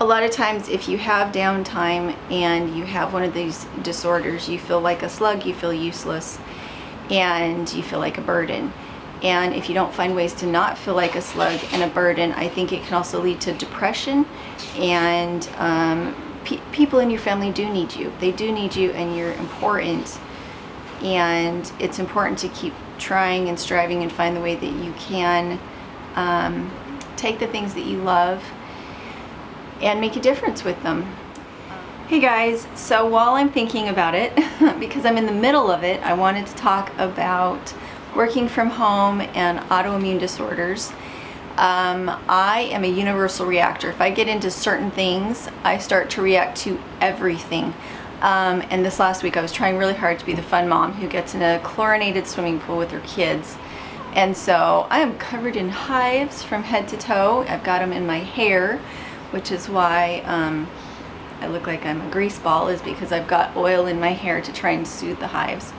a lot of times if you have downtime and you have one of these disorders, you feel like a slug, you feel useless, and you feel like a burden. And if you don't find ways to not feel like a slug and a burden, I think it can also lead to depression. And people in your family do need you. They do need you, and you're important. And it's important to keep trying and striving and find the way that you can take the things that you love and make a difference with them. Hey guys, so while I'm thinking about it, because I'm in the middle of it, I wanted to talk about working from home and autoimmune disorders. I am a universal reactor. If I get into certain things, I start to react to everything. And this last week I was trying really hard to be the fun mom who gets in a chlorinated swimming pool with her kids. And so I am covered in hives from head to toe. I've got them in my hair, which is why I look like I'm a grease ball, is because I've got oil in my hair to try and soothe the hives.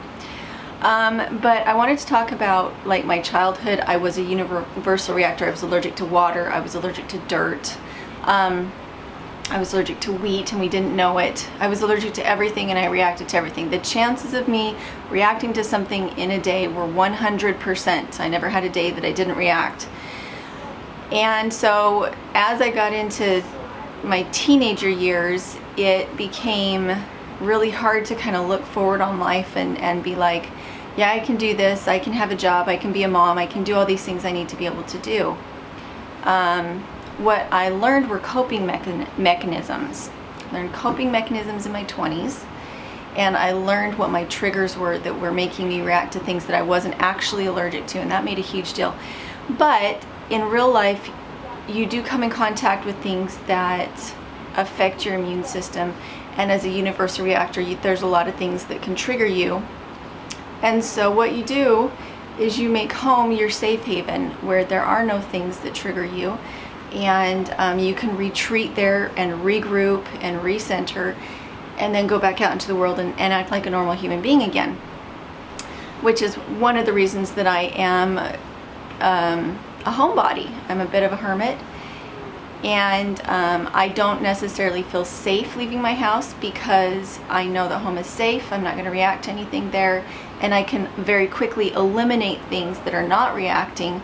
But I wanted to talk about like my childhood. I was a universal reactor. I was allergic to water. I was allergic to dirt. I was allergic to wheat and we didn't know it. I was allergic to everything and I reacted to everything. The chances of me reacting to something in a day were 100%. I never had a day that I didn't react. And so as I got into my teenager years, it became really hard to kind of look forward on life and be like, yeah, I can do this, I can have a job, I can be a mom, I can do all these things I need to be able to do. What I learned were coping mechanisms. I learned coping mechanisms in my 20s, and I learned what my triggers were that were making me react to things that I wasn't actually allergic to, and that made a huge deal. But in real life, you do come in contact with things that affect your immune system, and as a universal reactor, there's a lot of things that can trigger you. And so what you do is you make home your safe haven where there are no things that trigger you, and you can retreat there and regroup and recenter and then go back out into the world and act like a normal human being again, which is one of the reasons that I am a homebody. I'm a bit of a hermit, and I don't necessarily feel safe leaving my house because I know that home is safe. I'm not going to react to anything there, and I can very quickly eliminate things that are not reacting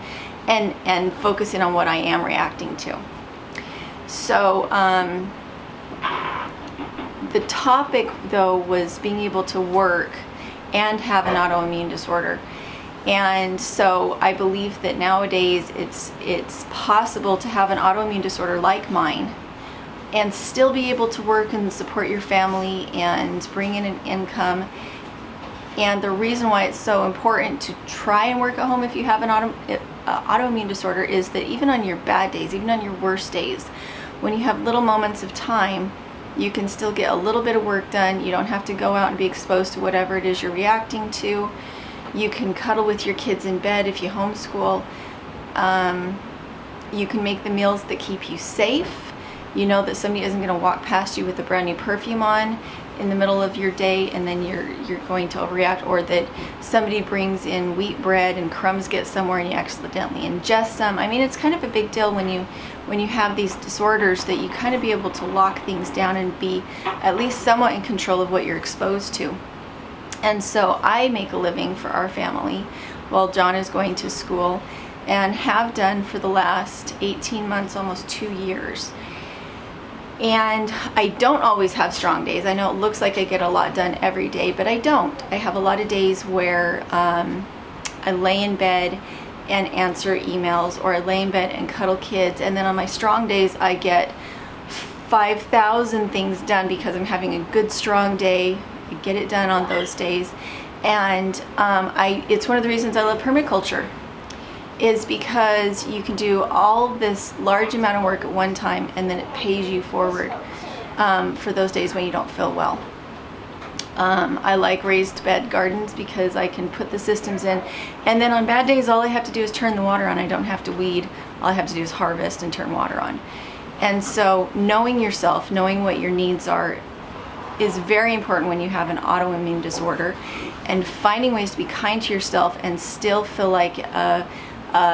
and focus in on what I am reacting to. So the topic though was being able to work and have an autoimmune disorder. And so I believe that nowadays it's possible to have an autoimmune disorder like mine and still be able to work and support your family and bring in an income. And the reason why it's so important to try and work at home if you have an autoimmune disorder is that even on your bad days, even on your worst days, when you have little moments of time, you can still get a little bit of work done. You don't have to go out and be exposed to whatever it is you're reacting to. You can cuddle with your kids in bed if you homeschool. You can make the meals that keep you safe. You know that somebody isn't going to walk past you with a brand new perfume on in the middle of your day and then you're going to overreact, or that somebody brings in wheat bread and crumbs get somewhere and you accidentally ingest some. I mean, it's kind of a big deal when you have these disorders that you kind of be able to lock things down and be at least somewhat in control of what you're exposed to. And so I make a living for our family while John is going to school, and have done for the last 18 months, almost 2 years. And I don't always have strong days. I know it looks like I get a lot done every day, but I don't. I have a lot of days where I lay in bed and answer emails, or I lay in bed and cuddle kids. And then on my strong days, I get 5,000 things done because I'm having a good, strong day. I get it done on those days. And it's one of the reasons I love permaculture, is because you can do all this large amount of work at one time and then it pays you forward for those days when you don't feel well. I like raised bed gardens because I can put the systems in, and then on bad days all I have to do is turn the water on. I don't have to weed. All I have to do is harvest and turn water on. And so knowing yourself, knowing what your needs are, is very important when you have an autoimmune disorder, and finding ways to be kind to yourself and still feel like a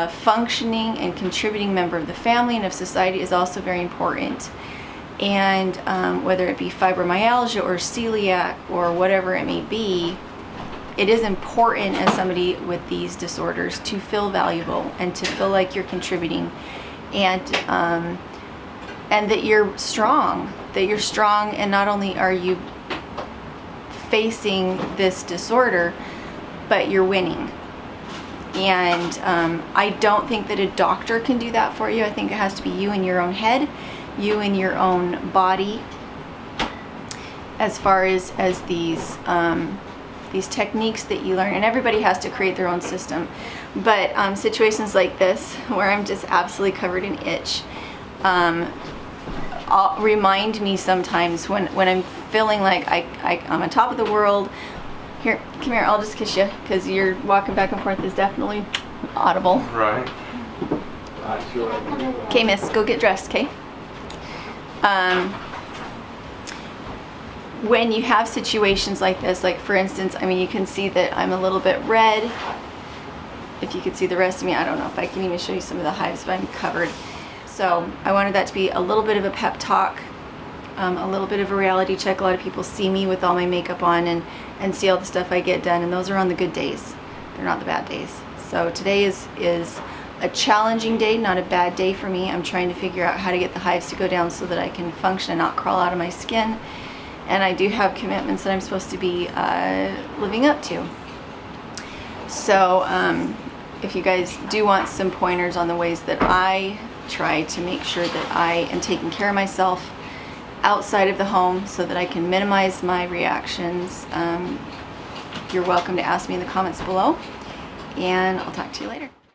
functioning and contributing member of the family and of society is also very important. And whether it be fibromyalgia or celiac or whatever it may be, it is important as somebody with these disorders to feel valuable and to feel like you're contributing, and that you're strong. And not only are you facing this disorder, but you're winning. And I don't think that a doctor can do that for you. I think it has to be you in your own head, you in your own body, as far as these techniques that you learn. And everybody has to create their own system. But situations like this, where I'm just absolutely covered in itch, remind me sometimes when I'm feeling like I'm on top of the world. Here, come here, I'll just kiss you, because you're walking back and forth is definitely audible. Right. Okay, miss, go get dressed, okay? When you have situations like this, like for instance, I mean, you can see that I'm a little bit red. If you could see the rest of me, I don't know if I can even show you some of the hives, but I'm covered. So I wanted that to be a little bit of a pep talk, a little bit of a reality check. A lot of people see me with all my makeup on and see all the stuff I get done, and those are on the good days. They're not the bad days. So today is a challenging day, not a bad day for me. I'm trying to figure out how to get the hives to go down so that I can function and not crawl out of my skin. And I do have commitments that I'm supposed to be living up to. So if you guys do want some pointers on the ways that I try to make sure that I am taking care of myself outside of the home so that I can minimize my reactions, you're welcome to ask me in the comments below, and I'll talk to you later.